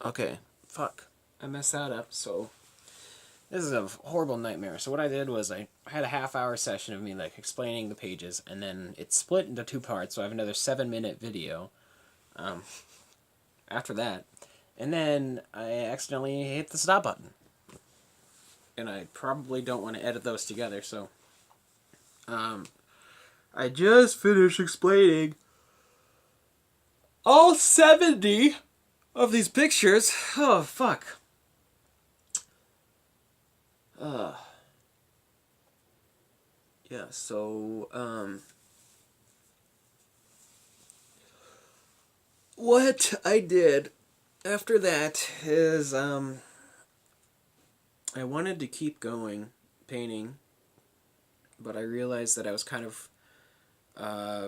Okay, fuck. I messed that up, so this is a horrible nightmare. So what I did was I had a half-hour session of me like explaining the pages, and then it's split into two parts. So I have another 7-minute video after that, and then I accidentally hit the stop button, and I probably don't want to edit those together. So I just finished explaining all 70 of these pictures. Oh fuck. Uh, yeah. So what I did after that is I wanted to keep going painting, but I realized that I was kind of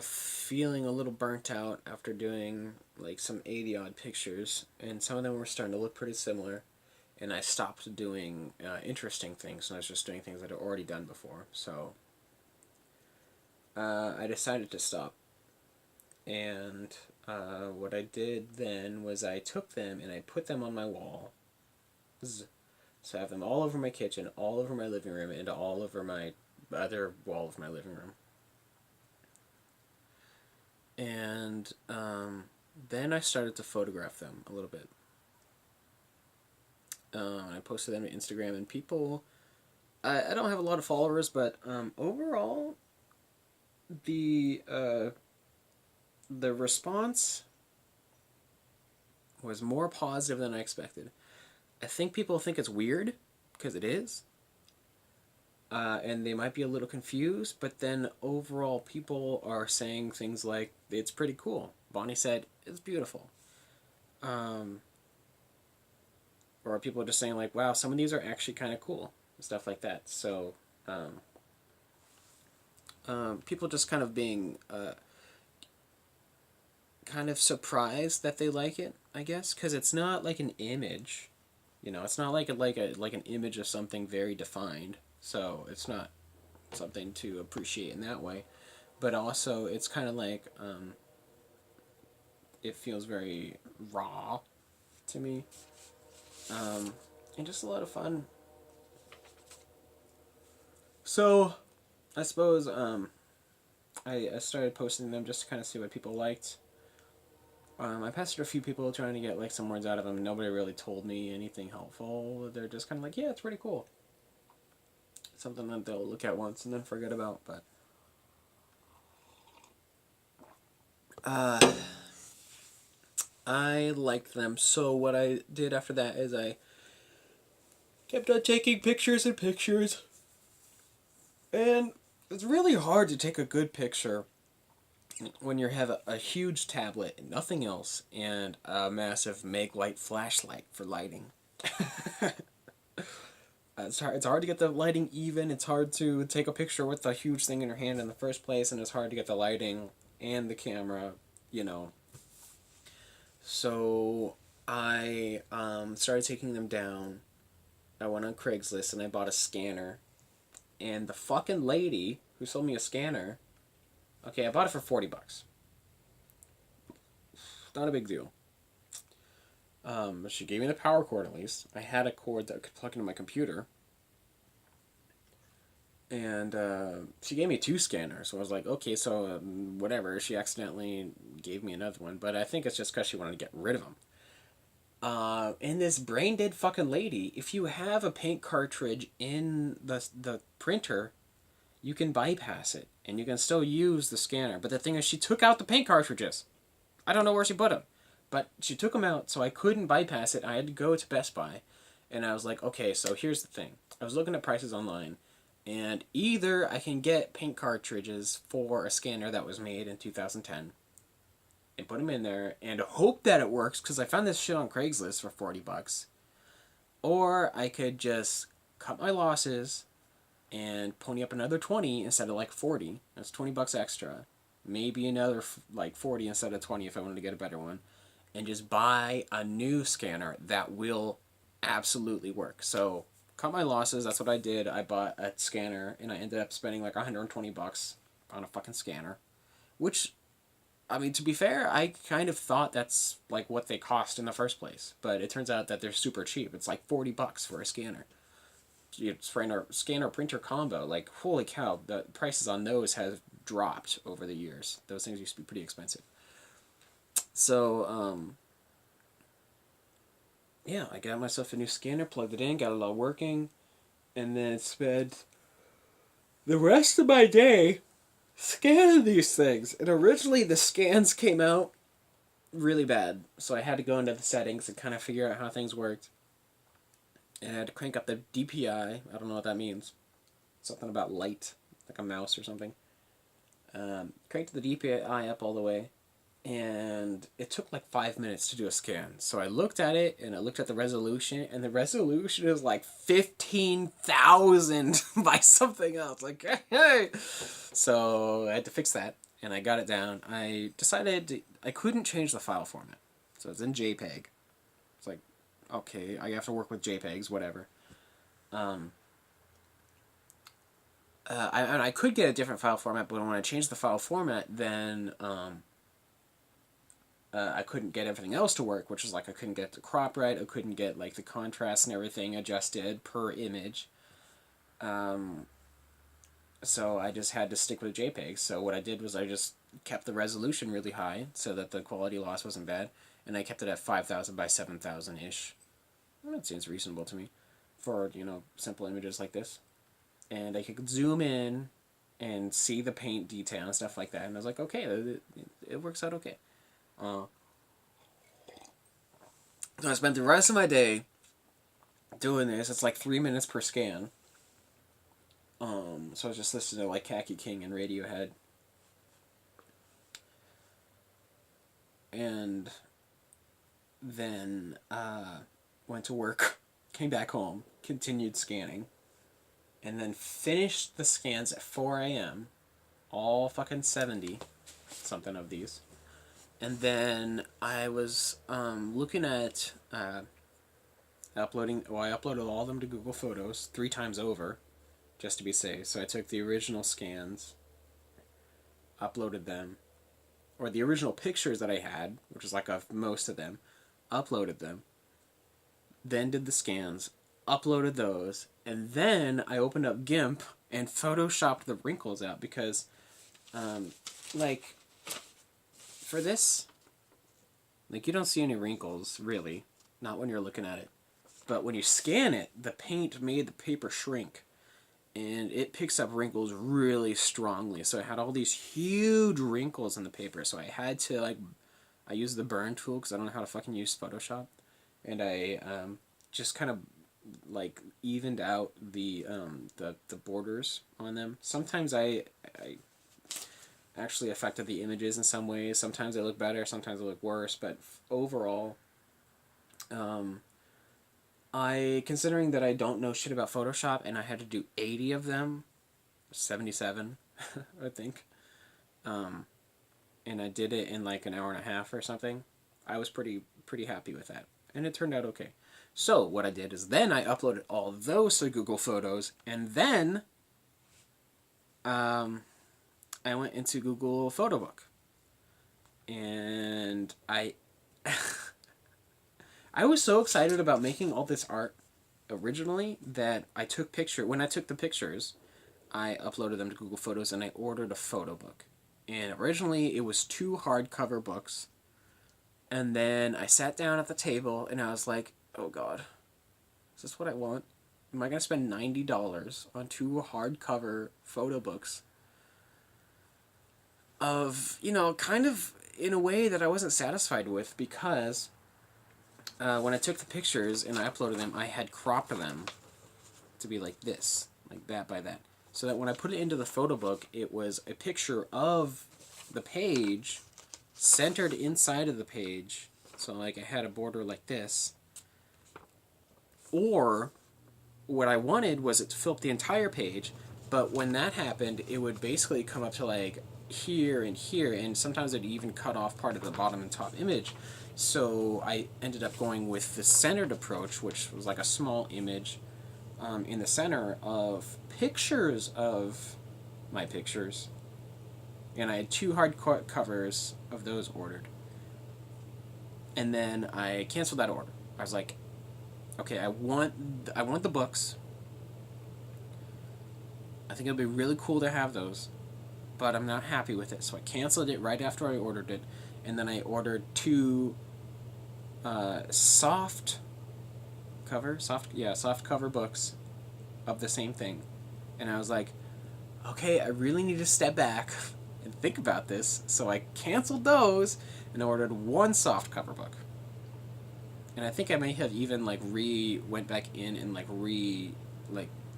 feeling a little burnt out after doing like some 80 odd pictures, and some of them were starting to look pretty similar. And I stopped doing interesting things, and I was just doing things that I'd already done before. So I decided to stop. And what I did then was I took them and I put them on my wall. So I have them all over my kitchen, all over my living room, and all over my other wall of my living room. And then I started to photograph them a little bit. I posted them to Instagram, and people. I don't have a lot of followers, but overall, the uh, the response was more positive than I expected. I think people think it's weird because it is, and they might be a little confused. But then overall, people are saying things like, "It's pretty cool." Bonnie said, "It's beautiful," um, or people are just saying like, "Wow, some of these are actually kind of cool," stuff like that. So people just kind of being kind of surprised that they like it, I guess, because it's not like an image. You know, it's not like an image of something very defined. So it's not something to appreciate in that way. But also, it's kind of like it feels very raw to me, and just a lot of fun. So I suppose I started posting them just to kind of see what people liked. I pestered a few people trying to get like some words out of them. Nobody really told me anything helpful. They're just kind of like, yeah, it's pretty cool. Something that they'll look at once and then forget about. But uh, I liked them. So what I did after that is I kept on taking pictures and pictures, and it's really hard to take a good picture when you have a huge tablet and nothing else, and a massive Maglite flashlight for lighting. It's hard to get the lighting even. It's hard to take a picture with a huge thing in your hand in the first place, and it's hard to get the lighting and the camera, you know. So I started taking them down. I went on Craigslist and I bought a scanner. And the fucking lady who sold me a scanner, okay, I bought it for $40. Not a big deal. She gave me the power cord at least. I had a cord that could plug into my computer. And she gave me two scanners. So I was like, okay, so whatever. She accidentally gave me another one. But I think it's just because she wanted to get rid of them. And this brain dead fucking lady, if you have a paint cartridge in the printer, you can bypass it. And you can still use the scanner. But the thing is, she took out the paint cartridges. I don't know where she put them. But she took them out, so I couldn't bypass it. I had to go to Best Buy. And I was like, okay, so here's the thing. I was looking at prices online. And either I can get paint cartridges for a scanner that was made in 2010 and put them in there and hope that it works because I found this shit on Craigslist for $40. Or I could just cut my losses and pony up another 20 instead of like 40. That's $20 extra. Maybe another like 40 instead of 20 if I wanted to get a better one. And just buy a new scanner that will absolutely work. So cut my losses. That's what I did. I bought a scanner and I ended up spending like $120 on a fucking scanner, which I mean, to be fair, I kind of thought that's like what they cost in the first place, but it turns out that they're super cheap. It's like $40 for a scanner. It's for a scanner printer combo. Like, holy cow, the prices on those have dropped over the years. Those things used to be pretty expensive. So, yeah, I got myself a new scanner, plugged it in, got it all working, and then spent the rest of my day scanning these things. And originally the scans came out really bad, so I had to go into the settings and kind of figure out how things worked. And I had to crank up the DPI. I don't know what that means. Something about light, like a mouse or something. Cranked the DPI up all the way, and it took like 5 minutes to do a scan. So I looked at it, and I looked at the resolution, and the resolution is like 15,000 by something else. Like, hey! So I had to fix that, and I got it down. I decided I couldn't change the file format. So it's in JPEG. It's like, okay, I have to work with JPEGs, whatever. I could get a different file format, but when I changed the file format, then I couldn't get everything else to work, which is like I couldn't get the crop right, I couldn't get like the contrast and everything adjusted per image. So I just had to stick with JPEG. So what I did was I just kept the resolution really high so that the quality loss wasn't bad, and I kept it at 5,000 by 7,000-ish. Well, that seems reasonable to me for, simple images like this. And I could zoom in and see the paint detail and stuff like that. And I was like, okay, it works out okay. So I spent the rest of my day doing this. It's like 3 minutes per scan. So I was just listening to like Khaki King and Radiohead. And then went to work, came back home, continued scanning, and then finished the scans at 4 a.m. All fucking 70 something of these. And then I was looking at uploading. Well, I uploaded all of them to Google Photos 3 times over, just to be safe. So I took the original scans, uploaded them, or the original pictures that I had, which was like of most of them, uploaded them, then did the scans, uploaded those, and then I opened up GIMP and photoshopped the wrinkles out because, like, for this, like, you don't see any wrinkles, really, not when you're looking at it. But when you scan it, the paint made the paper shrink, and it picks up wrinkles really strongly. So I had all these huge wrinkles in the paper, so I had to, like, I used the burn tool because I don't know how to fucking use Photoshop, and I just kind of like evened out the borders on them. Sometimes I actually affected the images in some ways. Sometimes they look better, sometimes they look worse, but overall, considering that I don't know shit about Photoshop and I had to do 80 of them, 77, I think, and I did it in like an hour and a half or something, I was pretty happy with that, and it turned out okay. So what I did is then I uploaded all those to Google Photos, and then I went into Google Photo Book, and I was so excited about making all this art originally that I took picture. When I took the pictures, I uploaded them to Google Photos, and I ordered a photo book. And originally it was 2 hardcover books, and then I sat down at the table and I was like, oh god, is this what I want? Am I going to spend $90 on 2 hardcover photo books of, kind of in a way that I wasn't satisfied with, because when I took the pictures and I uploaded them, I had cropped them to be like this, like that by that. So that when I put it into the photo book, it was a picture of the page centered inside of the page. So like I had a border like this. Or what I wanted was it to fill up the entire page, but when that happened, it would basically come up to like here, and sometimes it'd even cut off part of the bottom and top image. So I ended up going with the centered approach, which was like a small image in the center of pictures of my pictures. and I had 2 hardcovers of those ordered. And then I canceled that order. I was like, okay, I want the books. I think it'll be really cool to have those, but I'm not happy with it. So I canceled it right after I ordered it, and then I ordered 2 soft cover books of the same thing. And I was like, okay, I really need to step back and think about this. So I canceled those and ordered 1 soft cover book. And I think I may have even like went back in and like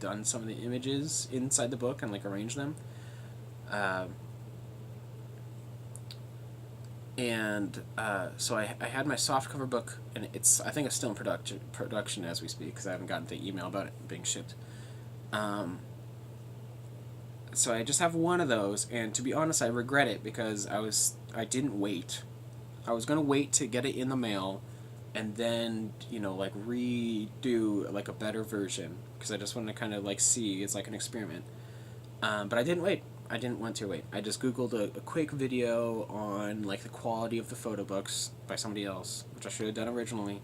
done some of the images inside the book and like arranged them. So I had my softcover book, and I think it's still in production as we speak, because I haven't gotten the email about it being shipped. So I just have 1 of those, and to be honest, I regret it because I didn't wait. I was gonna wait to get it in the mail, and then like redo like a better version, because I just wanted to kind of like see, it's like an experiment. But I didn't wait. I didn't want to wait. I just googled a quick video on like the quality of the photo books by somebody else, which I should have done originally.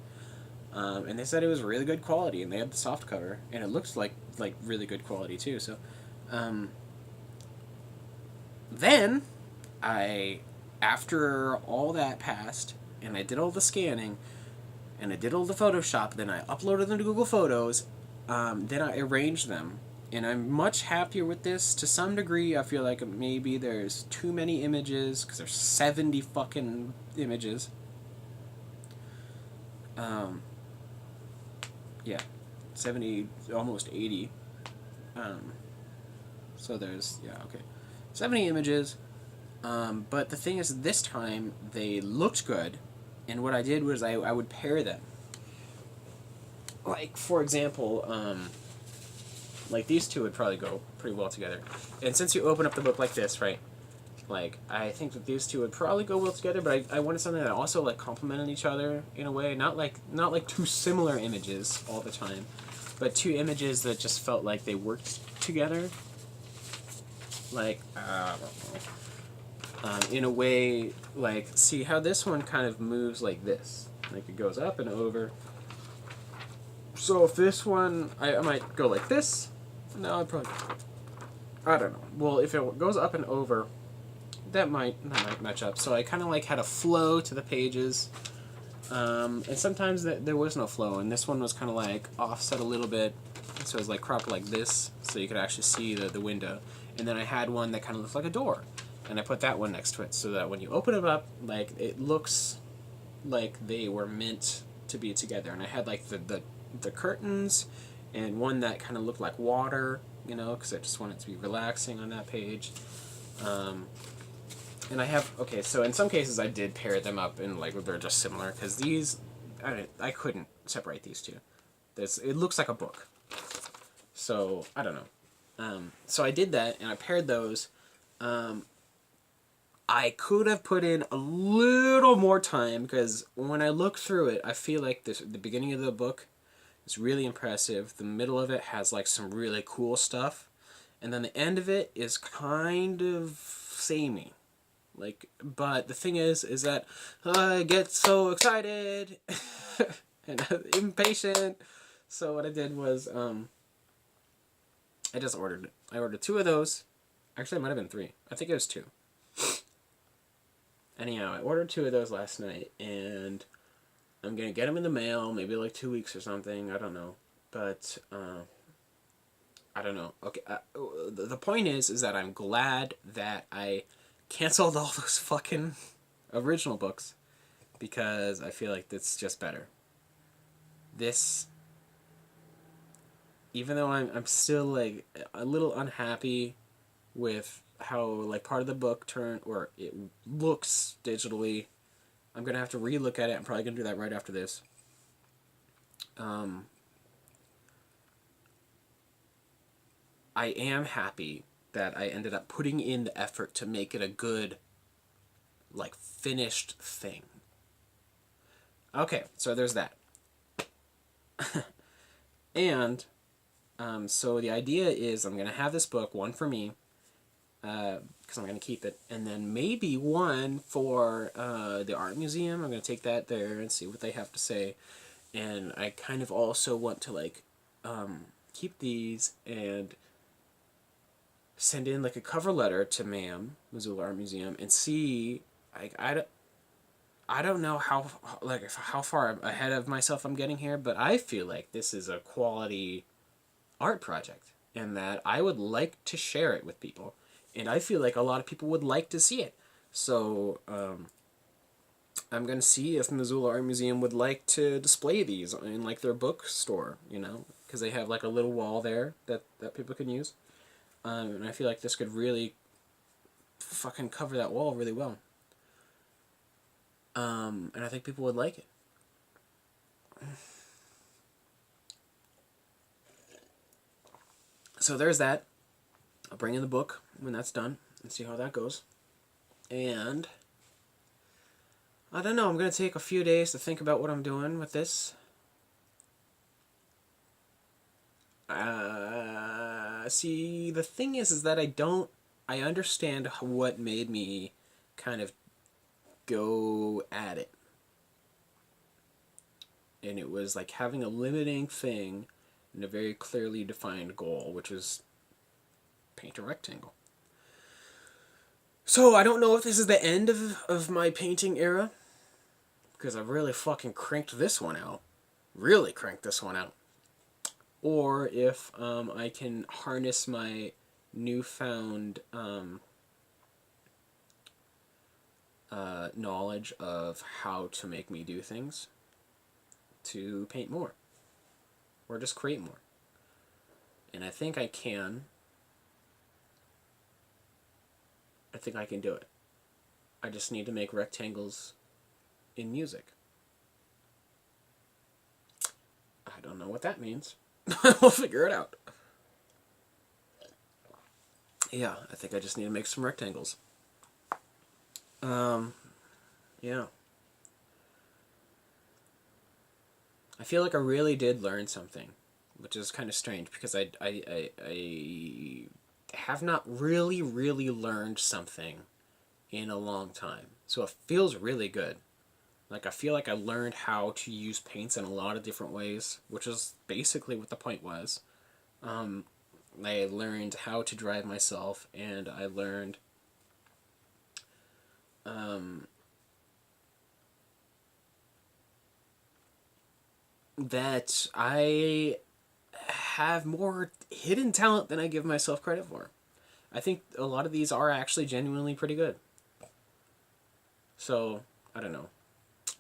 And they said it was really good quality, and they had the soft cover, and it looked like really good quality too. So, then after all that passed, and I did all the scanning, and I did all the Photoshop, then I uploaded them to Google Photos, then I arranged them. And I'm much happier with this. To some degree, I feel like maybe there's too many images, because there's 70 fucking images. Yeah, 70, almost 80. So there's, yeah, okay. 70 images. But the thing is, this time, they looked good. And what I did was I would pair them. Like, for example, like these 2 would probably go pretty well together. And since you open up the book like this, right? Like, I think that these 2 would probably go well together, but I wanted something that also like complemented each other in a way, not like 2 similar images all the time, but 2 images that just felt like they worked together. Like, I don't know. In a way, like, see how this one kind of moves like this, like it goes up and over. So if this one, I might go like this. No, I don't know. Well, if it goes up and over, that might match up. So I kind of like had a flow to the pages, and sometimes there was no flow, and this one was kind of like offset a little bit, so it was like cropped like this, so you could actually see the window. And then I had one that kind of looked like a door, and I put that one next to it, so that when you open it up, like it looks like they were meant to be together. And I had like the curtains, and one that kind of looked like water, because I just wanted it to be relaxing on that page. And I have, okay, so in some cases I did pair them up, and like they're just similar, because these, I couldn't separate these 2. It looks like a book. So, I don't know. So I did that, and I paired those. I could have put in a little more time, because when I look through it, I feel like the beginning of the book is really impressive. The middle of it has like some really cool stuff, and then the end of it is kind of samey. Like, but the thing is that I get so excited and impatient. So what I did was I just ordered it. I ordered 2 of those. Actually, it might have been 3. I think it was 2. Anyhow, I ordered 2 of those last night, and I'm gonna get them in the mail, maybe like 2 weeks or something. I don't know, but I don't know. Okay, the point is that I'm glad that I canceled all those fucking original books, because I feel like it's just better. This, even though I'm still like a little unhappy with how like part of the book turned, or it looks digitally, I'm gonna have to relook at it. I'm probably gonna do that right after this. I am happy that I ended up putting in the effort to make it a good, like, finished thing. Okay, so there's that. And so the idea is I'm going to have this book, one for me, because I'm going to keep it. And then maybe one for the art museum. I'm going to take that there and see what they have to say. And I kind of also want to like keep these and send in like a cover letter to Missoula Art Museum, and see like I don't know how far ahead of myself I'm getting here, but I feel like this is a quality art project and that I would like to share it with people, and I feel like a lot of people would like to see it. So I'm gonna see if Missoula Art Museum would like to display these in like their bookstore, because they have like a little wall there that people can use. And I feel like this could really fucking cover that wall really well. And I think people would like it. So there's that. I'll bring in the book when that's done and see how that goes. And I don't know, I'm going to take a few days to think about what I'm doing with this. See, the thing is that I understand what made me kind of go at it. And it was like having a limiting thing and a very clearly defined goal, which is paint a rectangle. So I don't know if this is the end of my painting era, because I've really fucking cranked this one out. Really cranked this one out. Or if I can harness my newfound knowledge of how to make me do things to paint more. Or just create more. And I think I can. I think I can do it. I just need to make rectangles in music. I don't know what that means. We'll figure it out. Yeah, I think I just need to make some rectangles. Yeah. I feel like I really did learn something, which is kind of strange because I have not really learned something in a long time. So it feels really good. Like, I feel like I learned how to use paints in a lot of different ways, which is basically what the point was. I learned how to drive myself, and I learned that I have more hidden talent than I give myself credit for. I think a lot of these are actually genuinely pretty good. So, I don't know.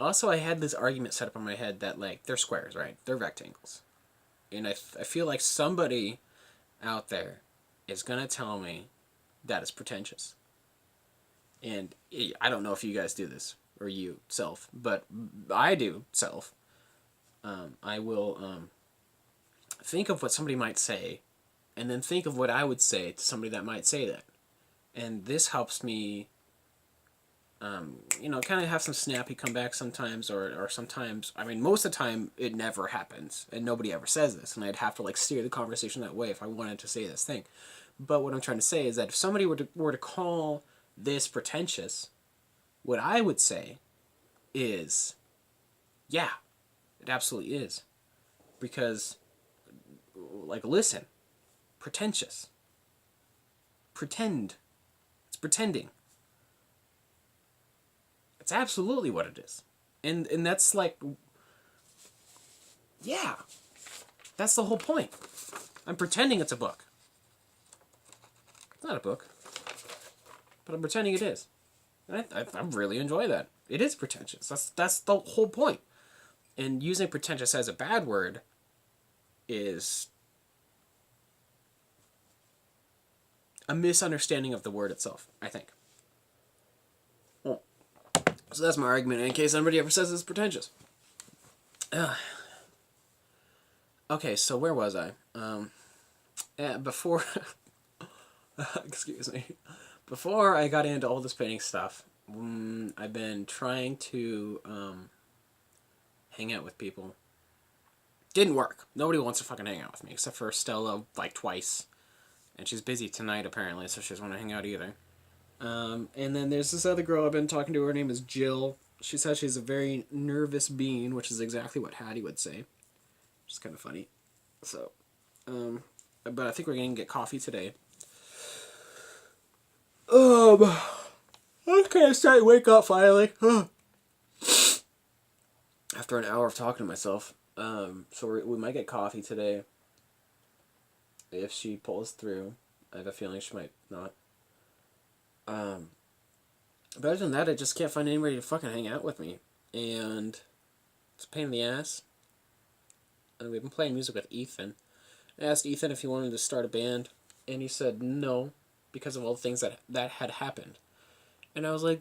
Also, I had this argument set up in my head that, like, they're squares, right? They're rectangles. And I feel like somebody out there is going to tell me that it's pretentious. And I don't know if you guys do this, or you, self, but I do, self. I will think of what somebody might say, and then think of what I would say to somebody that might say that. And this helps me kind of have some snappy comeback sometimes, or sometimes, I mean, most of the time, it never happens, and nobody ever says this, and I'd have to, like, steer the conversation that way if I wanted to say this thing. But what I'm trying to say is that if somebody were to call this pretentious, what I would say is, yeah, it absolutely is. Because, like, listen, pretentious. Pretend. It's pretending. It's absolutely what it is. And that's like, yeah, that's the whole point. I'm pretending it's a book. It's not a book, but I'm pretending it is. And I really enjoy that. It is pretentious. That's the whole point. And using pretentious as a bad word is a misunderstanding of the word itself, I think. So that's my argument, in case anybody ever says it's pretentious. Okay, so where was I? Before... excuse me. Before I got into all this painting stuff, I've been trying to hang out with people. Didn't work. Nobody wants to fucking hang out with me, except for Stella, like, twice. And she's busy tonight, apparently, so she doesn't want to hang out either. And then there's this other girl I've been talking to. Her name is Jill. She says she's a very nervous being, which is exactly what Hattie would say. Which is kind of funny. So, but I think we're going to get coffee today. Okay, it's time to wake up finally. After an hour of talking to myself. So we might get coffee today. If she pulls through. I have a feeling she might not. But other than that, I just can't find anybody to fucking hang out with me. And it's a pain in the ass. And we've been playing music with Ethan. I asked Ethan if he wanted to start a band. And he said no. Because of all the things that had happened. And I was like,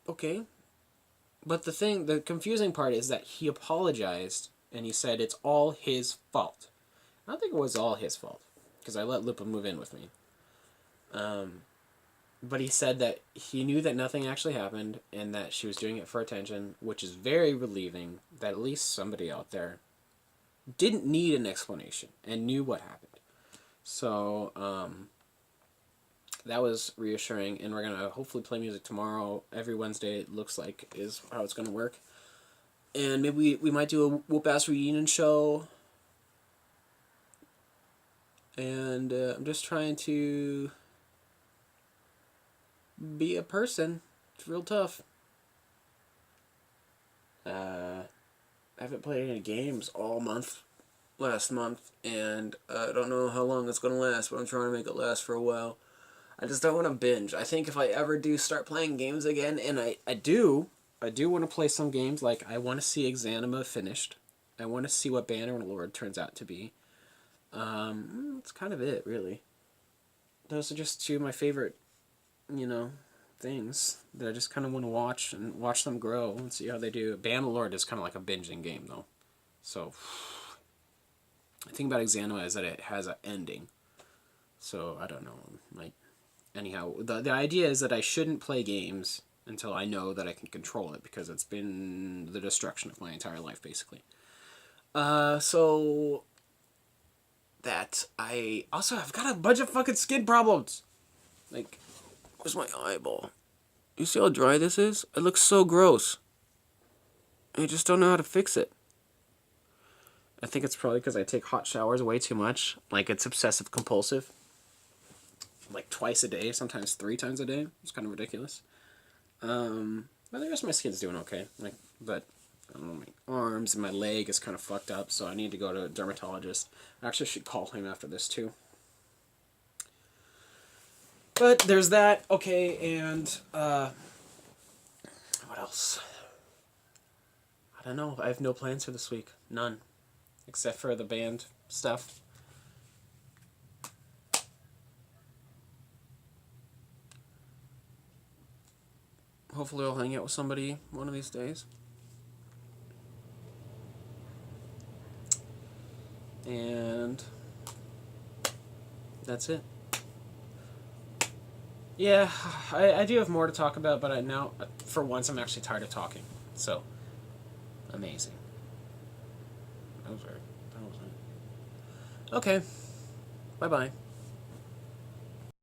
okay. But the confusing part is that he apologized. And he said it's all his fault. I don't think it was all his fault. Because I let Lupa move in with me. But he said that he knew that nothing actually happened. And that she was doing it for attention. Which is very relieving. That at least somebody out there didn't need an explanation. And knew what happened. So, that was reassuring, and we're going to hopefully play music tomorrow. Every Wednesday, it looks like, is how it's going to work. And maybe we might do a Whoop-Ass reunion show. And I'm just trying to be a person. It's real tough. I haven't played any games all last month, and I don't know how long it's going to last, but I'm trying to make it last for a while. I just don't want to binge. I think if I ever do start playing games again, and I do want to play some games. Like, I want to see Exanima finished. I want to see what Bannerlord turns out to be. That's kind of it, really. Those are just two of my favorite, things that I just kind of want to watch and watch them grow and see how they do. Bannerlord is kind of like a binging game, though. So, the thing about Exanima is that it has an ending. So, I don't know, anyhow, the idea is that I shouldn't play games until I know that I can control it, because it's been the destruction of my entire life, basically. So that I've got a bunch of fucking skin problems. Like, where's my eyeball? You see how dry this is? It looks so gross. I just don't know how to fix it. I think it's probably because I take hot showers way too much. Like, it's obsessive compulsive. Like twice a day, sometimes 3 times a day. It's kind of ridiculous. But the rest of my skin's doing okay. But I don't know, my arms and my leg is kind of fucked up, so I need to go to a dermatologist. I actually should call him after this too. But there's that. Okay, and what else? I don't know. I have no plans for this week. None, except for the band stuff. Hopefully I'll hang out with somebody one of these days. And that's it. Yeah, I do have more to talk about, but now, for once, I'm actually tired of talking. So, amazing. That was it. Okay. Bye-bye.